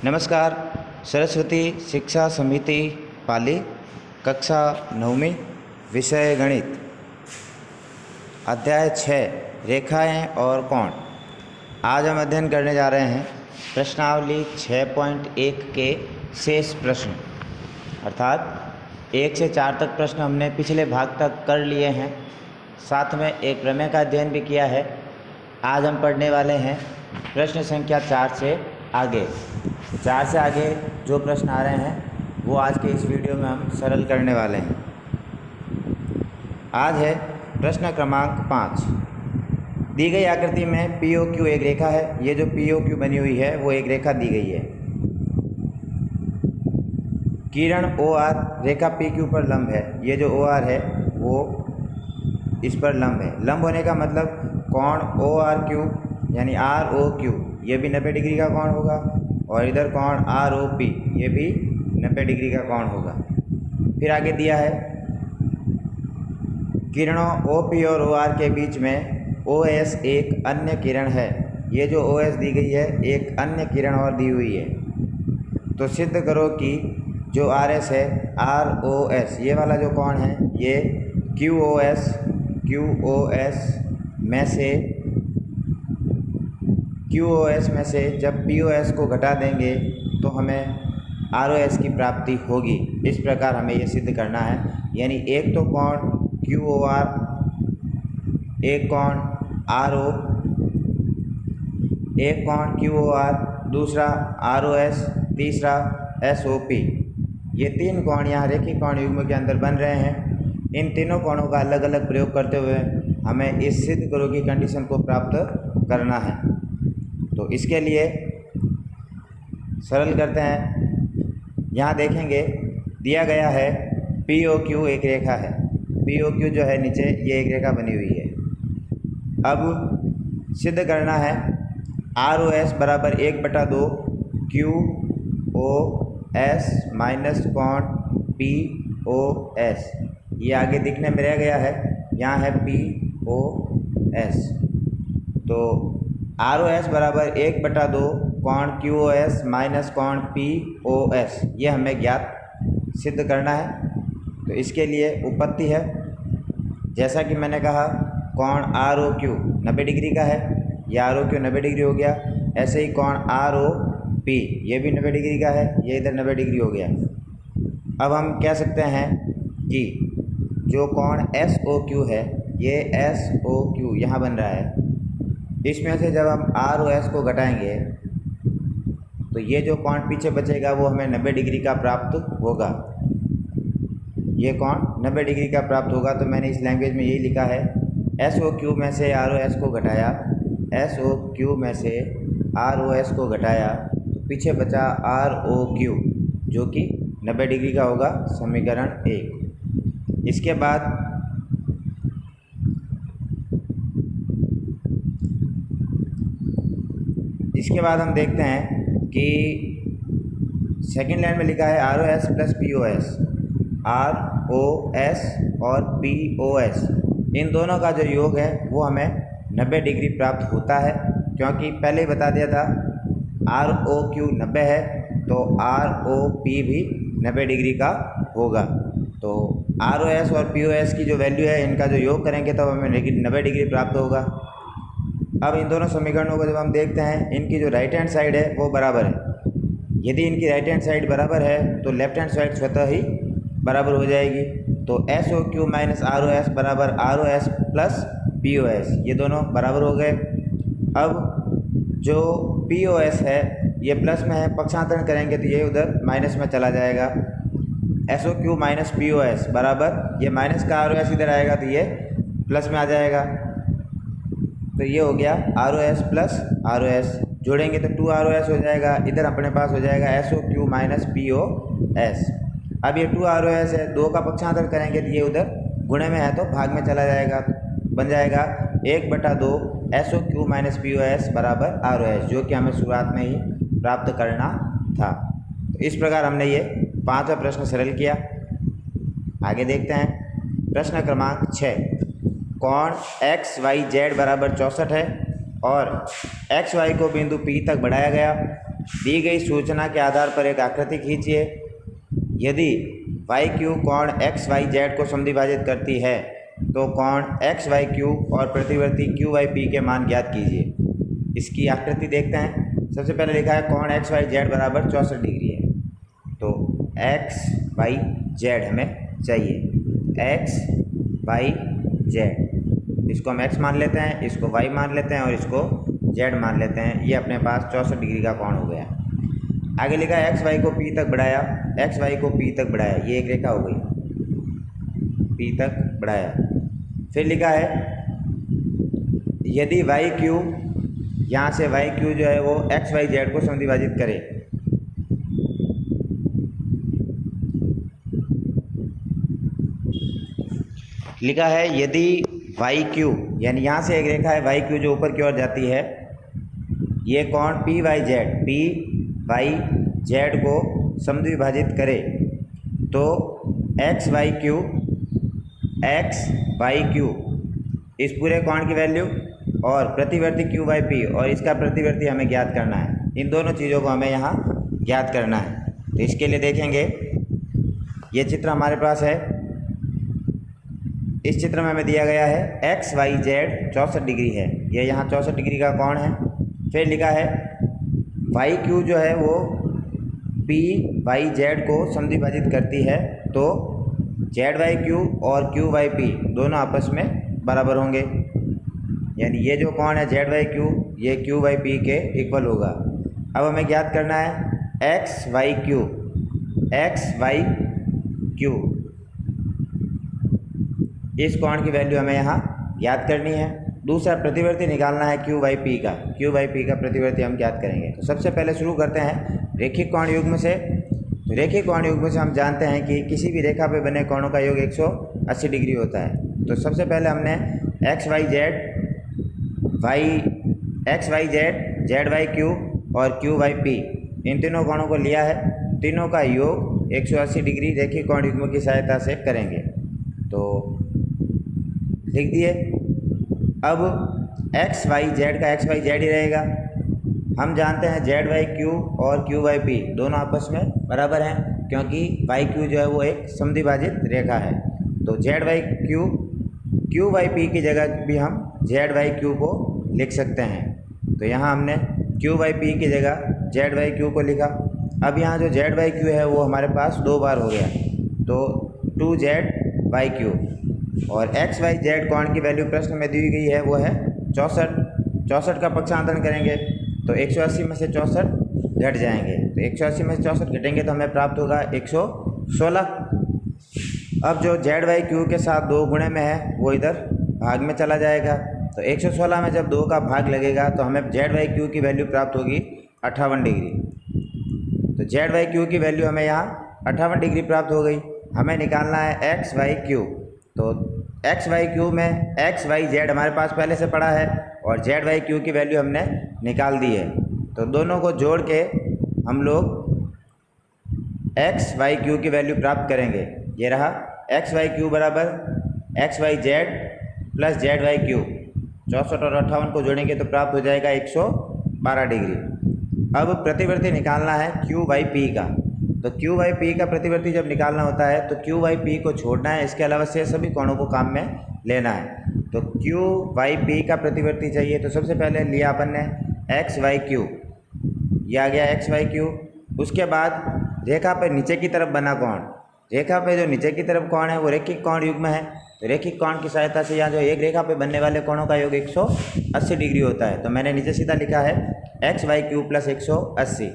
नमस्कार। सरस्वती शिक्षा समिति पाली कक्षा 9वीं विषय गणित अध्याय 6 रेखाएं और कोण। आज हम अध्ययन करने जा रहे हैं प्रश्नावली 6.1 के शेष प्रश्न, अर्थात 1 से 4 तक प्रश्न हमने पिछले भाग तक कर लिए हैं। साथ में एक प्रमेय का अध्ययन भी किया है। आज हम पढ़ने वाले हैं प्रश्न संख्या 4 से आगे। 4 से आगे जो प्रश्न आ रहे हैं वो आज के इस वीडियो में हम सरल करने वाले हैं। आज है प्रश्न क्रमांक 5। दी गई आकृति में पी ओ क्यू एक रेखा है। ये जो पी ओ क्यू बनी हुई है वो एक रेखा दी गई है। किरण ओ आर रेखा पी क्यू पर लंब है। ये जो ओ आर है वो इस पर लंब है। लंब होने का मतलब कोण ओ आर क्यू यानी आर ओ क्यू ये भी 90 डिग्री का कोण होगा, और इधर कोण आर ओ पी ये भी 90 डिग्री का कोण होगा। फिर आगे दिया है किरणों ओ पी और ओ आर के बीच में ओ एस एक अन्य किरण है। ये जो ओ एस दी गई है एक अन्य किरण और दी हुई है। तो सिद्ध करो कि जो आर एस है आर ओ एस ये वाला जो कोण है ये क्यू ओ एस में से जब पी ओ एस को घटा देंगे तो हमें आर ओ एस की प्राप्ति होगी। इस प्रकार हमें ये सिद्ध करना है। यानी एक तो कोण क्यू ओ आर, एक कोण आर ओ, एक कोण क्यू ओ आर, दूसरा आर ओ एस, तीसरा एस ओ पी। ये 3 कोण यहाँ रेखीय कोण युग्म के अंदर बन रहे हैं। इन तीनों कोणों का अलग अलग प्रयोग करते हुए हमें इस सिद्ध करो की कंडीशन को प्राप्त करना है। तो इसके लिए सरल करते हैं। यहाँ देखेंगे दिया गया है पी ओ क्यू एक रेखा है। पी ओ क्यू जो है नीचे ये एक रेखा बनी हुई है। अब सिद्ध करना है आर ओ एस बराबर 1/2 क्यू ओ एस माइनस कोण पी ओ एस। ये आगे दिखने में रह गया है, यहाँ है पी ओ एस। तो आर ओ एस बराबर 1/2 कोण क्यू ओ एस माइनस कोण पी ओ एस ये हमें ज्ञात सिद्ध करना है। तो इसके लिए उपपत्ति है, जैसा कि मैंने कहा कोण आर ओ क्यू 90 डिग्री का है, ये आर ओ क्यू 90 डिग्री हो गया। ऐसे ही कोण आर ओ पी ये भी 90 डिग्री का है, ये इधर 90 डिग्री हो गया। अब हम कह सकते हैं कि जो कोण एस ओ क्यू है ये एस ओ क्यू यहाँ बन रहा है। इसमें से जब हम आर ओ एस को घटाएंगे तो ये जो कोण पीछे बचेगा वो हमें 90 डिग्री का प्राप्त होगा। ये कोण 90 डिग्री का प्राप्त होगा। तो मैंने इस लैंग्वेज में यही लिखा है एस ओ क्यू में से आर ओ एस को घटाया, एस ओ क्यू में से आर ओ एस को घटाया तो पीछे बचा आर ओ क्यू जो कि 90 डिग्री का होगा। समीकरण 1। इसके बाद हम देखते हैं कि सेकंड लाइन में लिखा है R O S plus P O S. R O S और पी ओ एस इन दोनों का जो योग है वो हमें 90 डिग्री प्राप्त होता है, क्योंकि पहले ही बता दिया था आर ओ क्यू 90 है तो आर ओ पी भी 90 डिग्री का होगा। तो आर ओ एस और पी ओ एस की जो वैल्यू है इनका जो योग करेंगे तो हमें 90 डिग्री प्राप्त होगा। अब इन दोनों समीकरणों को जब हम देखते हैं इनकी जो राइट हैंड साइड है वो बराबर है। यदि इनकी राइट हैंड साइड बराबर है तो लेफ्ट हैंड साइड स्वतः ही बराबर हो जाएगी। तो S O Q minus R O S बराबर R O S plus P O S ये दोनों बराबर हो गए। अब जो पी ओ एस है ये प्लस में है, पक्षांतरण करेंगे तो ये उधर माइनस में चला जाएगा। S O Q minus P O S बराबर ये माइनस का आर ओ एस इधर आएगा तो ये प्लस में आ जाएगा। तो ये हो गया R O S plus R O S, जोड़ेंगे तो 2 आर ओ एस हो जाएगा। इधर अपने पास हो जाएगा S O Q minus P O S. अब ये 2 आर ओ एस है, 2 का पक्षांतर करेंगे तो ये उधर गुणे में है तो भाग में चला जाएगा। बन जाएगा 1/2 S O Q minus P O S बराबर आर ओ एस, जो कि हमें शुरुआत में ही प्राप्त करना था। तो इस प्रकार हमने ये 5वां प्रश्न सरल किया। आगे देखते हैं प्रश्न क्रमांक 6। कोण एक्स वाई जेड बराबर 64 है और एक्स वाई को बिंदु P तक बढ़ाया गया। दी गई सूचना के आधार पर एक आकृति खींचिए। यदि वाई क्यू कोण एक्स वाई जेड को समद्विभाजित करती है तो कोण एक्स वाई क्यू और प्रतिवर्ती क्यू वाई पी के मान ज्ञात कीजिए। इसकी आकृति देखते हैं। सबसे पहले लिखा है कोण एक्स वाई जेड बराबर 64 डिग्री है, तो एक्स वाई जेड हमें चाहिए। एक्स वाई जेड, इसको हम एक्स मान लेते हैं, इसको वाई मान लेते हैं और इसको जेड मान लेते हैं। ये अपने पास 64 डिग्री का कोण हो गया। आगे लिखा है एक्स वाई को पी तक बढ़ाया, एक्स वाई को पी तक बढ़ाया, ये एक रेखा हो गई, पी तक बढ़ाया। फिर लिखा है यदि वाई क्यू, यहाँ से वाई क्यू जो है वो एक्स वाई जेड को समद्विभाजित करे, लिखा है यदि वाई क्यू, यानी यहाँ से एक रेखा है वाई क्यू जो ऊपर की ओर जाती है, ये कोण पी वाई जेड को समद्विभाजित करे तो एक्स वाई क्यू इस पूरे कोण की वैल्यू और प्रतिवर्ती क्यू वाई पी और इसका प्रतिवर्ती हमें ज्ञात करना है। इन दोनों चीज़ों को हमें यहाँ ज्ञात करना है। तो इसके लिए देखेंगे, ये चित्र हमारे पास है। इस चित्र में हमें दिया गया है एक्स वाई जेड 64 डिग्री है, ये यहाँ 64 डिग्री का कोण है। फिर लिखा है वाई क्यू जो है वो पी वाई जेड को समद्विभाजित करती है तो जेड वाई क्यू और क्यू वाई पी दोनों आपस में बराबर होंगे, यानी ये जो कोण है जेड वाई क्यू ये क्यू वाई पी के इक्वल होगा। अब हमें ज्ञात करना है एक्स वाई क्यू, इस कोण की वैल्यू हमें यहाँ ज्ञात करनी है। दूसरा प्रतिवर्ती निकालना है क्यू वाई पी का प्रतिवर्ती हम ज्ञात करेंगे। तो सबसे पहले शुरू करते हैं रेखिक कोण युग्म से। तो रेखिक कोण युग्म से हम जानते हैं कि किसी भी रेखा पे बने कोणों का योग 180 डिग्री होता है। तो सबसे पहले हमने X Y Z, Z Y Q और क्यू वाई पी इन तीनों कोणों को लिया है। तीनों का योग 180 डिग्री रेखिक कोण युग्म की सहायता से करेंगे। तो लिख दिए। अब एक्स वाई जेड का एक्स वाई जेड ही रहेगा। हम जानते हैं जेड वाई क्यू और क्यू वाई पी दोनों आपस में बराबर हैं, क्योंकि वाई क्यू जो है वो एक समद्विभाजित रेखा है। तो Z Y Q Y P की जगह भी हम जेड वाई क्यू को लिख सकते हैं। तो यहाँ हमने क्यू वाई पी की जगह जेड वाई क्यू को लिखा। अब यहाँ जो जेड वाई क्यू है वो हमारे पास 2 बार हो गया, तो 2 जेड वाई क्यू और एक्स वाई जेड कोण की वैल्यू प्रश्न में दी गई है वो है 64 का पक्षांतरण करेंगे तो 180 में से 64 घट जाएंगे। तो 180 में से 64 घटेंगे तो हमें प्राप्त होगा 116। अब जो जेड वाई क्यू के साथ 2 गुणे में है वो इधर भाग में चला जाएगा। तो 116 में जब 2 का भाग लगेगा तो हमें जेड वाई क्यू की वैल्यू प्राप्त होगी 58 डिग्री। तो जेड वाई क्यू की वैल्यू हमें यहाँ 58 डिग्री प्राप्त हो गई। हमें निकालना है एक्स वाई क्यू। तो एक्स वाई क्यू में एक्स वाई जेड हमारे पास पहले से पड़ा है और जेड वाई क्यू की वैल्यू हमने निकाल दी है। तो दोनों को जोड़ के हम लोग एक्स वाई क्यू की वैल्यू प्राप्त करेंगे। ये रहा एक्स वाई क्यू बराबर X Y Z plus Z Y Q. 64 और 58 को जोड़ेंगे तो प्राप्त हो जाएगा 112 डिग्री। अब प्रतिवर्ती निकालना है क्यू वाई पी का। तो क्यू वाई पी का प्रतिवर्ती जब निकालना होता है तो क्यू वाई पी को छोड़ना है, इसके अलावा से सभी कोणों को काम में लेना है। तो क्यू वाई पी का प्रतिवर्ती चाहिए। तो सबसे पहले लिया अपन ने एक्स वाई क्यू, ये आ गया एक्स वाई क्यू। उसके बाद रेखा पर नीचे की तरफ बना कोण, रेखा पे जो नीचे की तरफ कोण है वो रेखिक कोण युग्म है। तो रेखिक कोण की सहायता से यहाँ जो एक रेखा पे बनने वाले कोणों का योग 180 डिग्री होता है। तो मैंने नीचे सीधा लिखा है एक्स वाई क्यू प्लस 180।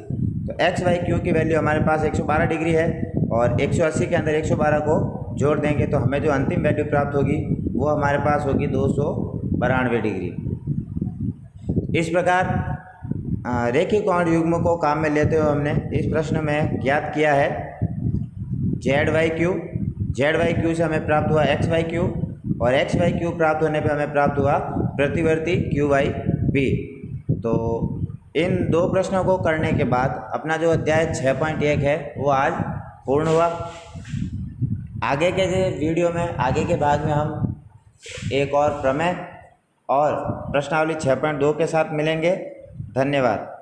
तो एक्स वाई क्यू की वैल्यू हमारे पास 112 डिग्री है और 180 के अंदर 112 को जोड़ देंगे तो हमें जो अंतिम वैल्यू प्राप्त होगी वो हमारे पास होगी 292 डिग्री। इस प्रकार रेखिक कोण युग्म को काम में लेते हुए हमने इस प्रश्न में ज्ञात किया है जेड वाई क्यू से हमें प्राप्त हुआ एक्स वाई क्यू और एक्स वाई क्यू प्राप्त होने पे हमें प्राप्त हुआ प्रतिवर्ती क्यू वाई पी। तो इन 2 प्रश्नों को करने के बाद अपना जो अध्याय 6.1 है वो आज पूर्ण हुआ। आगे के वीडियो में आगे के भाग में हम एक और प्रमेय और प्रश्नावली 6.2 के साथ मिलेंगे। धन्यवाद।